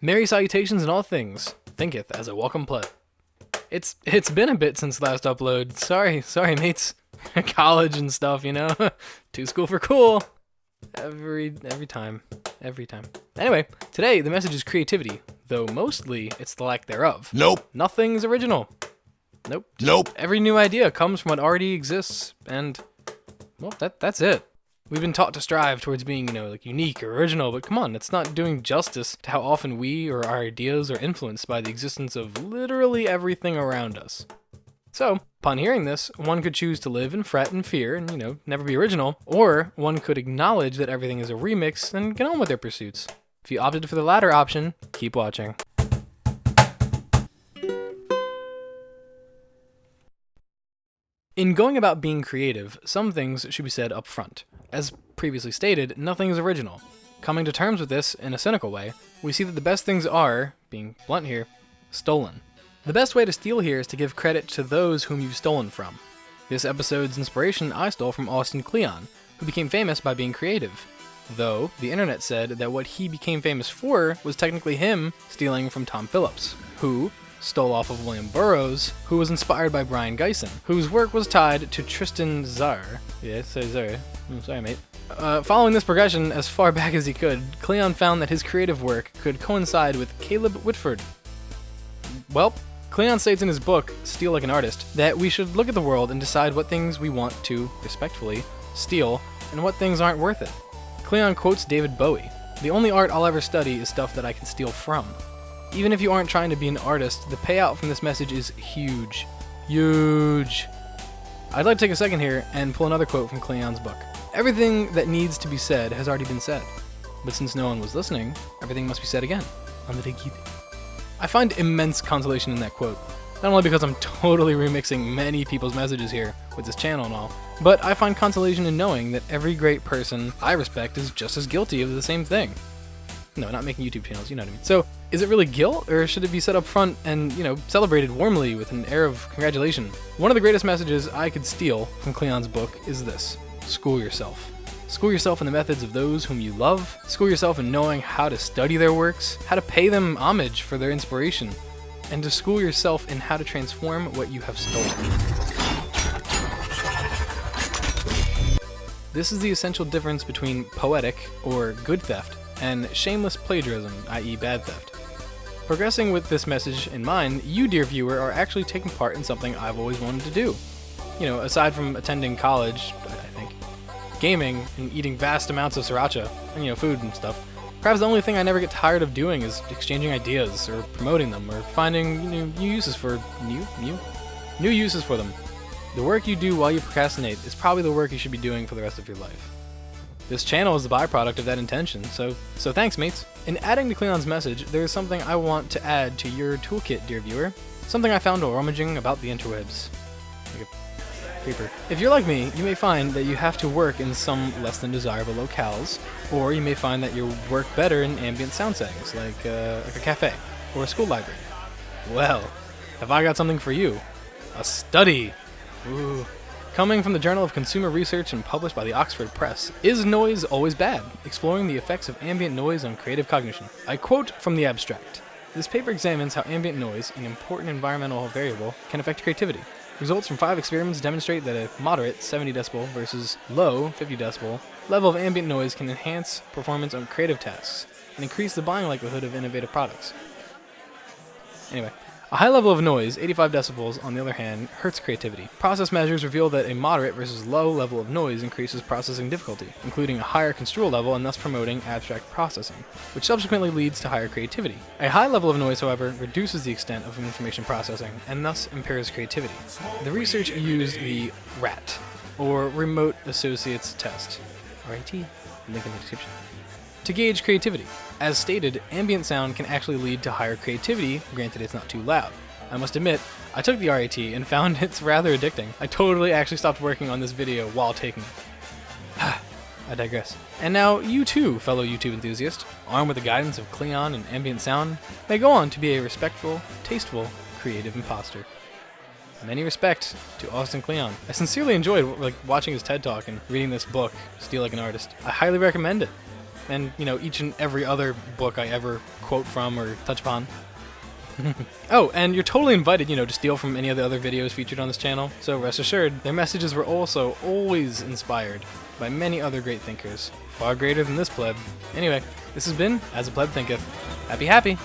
Merry salutations in all things, thinketh as a welcome play. It's been a bit since last upload. Sorry mates. College and stuff, you know. Too school for cool. Every time. Anyway, today the message is creativity, though mostly it's the lack thereof. Nope. Nothing's original. Nope. Every new idea comes from what already exists, and well, that's it. We've been taught to strive towards being, unique or original, but come on, it's not doing justice to how often we or our ideas are influenced by the existence of literally everything around us. So, upon hearing this, one could choose to live in fret and fear and, never be original, or one could acknowledge that everything is a remix and get on with their pursuits. If you opted for the latter option, keep watching. In going about being creative, some things should be said up front. As previously stated, nothing is original. Coming to terms with this in a cynical way, we see that the best things are, being blunt here, stolen. The best way to steal here is to give credit to those whom you've stolen from. This episode's inspiration I stole from Austin Kleon, who became famous by being creative. Though, the internet said that what he became famous for was technically him stealing from Tom Phillips, who stole off of William Burroughs, who was inspired by Brian Gysin, whose work was tied to Tristan Tzar. Yeah, say Tzar. Sorry, mate. Following this progression as far back as he could, Kleon found that his creative work could coincide with Caleb Whitford. Well, Kleon states in his book, Steal Like an Artist, that we should look at the world and decide what things we want to, respectfully, steal, and what things aren't worth it. Kleon quotes David Bowie, "The only art I'll ever study is stuff that I can steal from." Even if you aren't trying to be an artist, the payout from this message is huge. Huge. I'd like to take a second here and pull another quote from Kleon's book. Everything that needs to be said has already been said. But since no one was listening, everything must be said again. I find immense consolation in that quote. Not only because I'm totally remixing many people's messages here with this channel and all, but I find consolation in knowing that every great person I respect is just as guilty of the same thing. No, not making YouTube channels, you know what I mean. So, is it really guilt, or should it be set up front and, celebrated warmly with an air of congratulation? One of the greatest messages I could steal from Kleon's book is this: school yourself. School yourself in the methods of those whom you love. School yourself in knowing how to study their works, how to pay them homage for their inspiration, and to school yourself in how to transform what you have stolen. This is the essential difference between poetic, or good theft, and shameless plagiarism, i.e. bad theft. Progressing with this message in mind, you, dear viewer, are actually taking part in something I've always wanted to do. Aside from attending college, I think, gaming, and eating vast amounts of sriracha, and food and stuff, perhaps the only thing I never get tired of doing is exchanging ideas, or promoting them, or finding new uses for them. The work you do while you procrastinate is probably the work you should be doing for the rest of your life. This channel is the byproduct of that intention, so thanks, mates. In adding to Kleon's message, there is something I want to add to your toolkit, dear viewer. Something I found while rummaging about the interwebs. Like a creeper. If you're like me, you may find that you have to work in some less than desirable locales, or you may find that you work better in ambient sound settings, like a cafe or a school library. Well, have I got something for you? A study! Ooh. Coming from the Journal of Consumer Research and published by the Oxford Press, Is Noise Always Bad? Exploring the effects of ambient noise on creative cognition. I quote from the abstract. This paper examines how ambient noise, an important environmental variable, can affect creativity. Results from 5 experiments demonstrate that a moderate 70 decibel versus low 50 decibel level of ambient noise can enhance performance on creative tasks and increase the buying likelihood of innovative products. Anyway. A high level of noise, 85 decibels, on the other hand, hurts creativity. Process measures reveal that a moderate versus low level of noise increases processing difficulty, including a higher construal level and thus promoting abstract processing, which subsequently leads to higher creativity. A high level of noise, however, reduces the extent of information processing and thus impairs creativity. The research used the RAT, or Remote Associates Test, RAT, link in the description, to gauge creativity. As stated, ambient sound can actually lead to higher creativity, granted it's not too loud. I must admit, I took the RAT and found it's rather addicting. I totally actually stopped working on this video while taking it. I digress. And now you too, fellow YouTube enthusiast, armed with the guidance of Kleon and ambient sound, may go on to be a respectful, tasteful, creative imposter. Many respect to Austin Kleon. I sincerely enjoyed watching his TED Talk and reading this book, Steal Like an Artist. I highly recommend it. and, you know, each and every other book I ever quote from or touch upon. Oh, and you're totally invited, you know, to steal from any of the other videos featured on this channel, so rest assured, their messages were also always inspired by many other great thinkers, far greater than this pleb. Anyway, this has been As a Pleb Thinketh. Happy!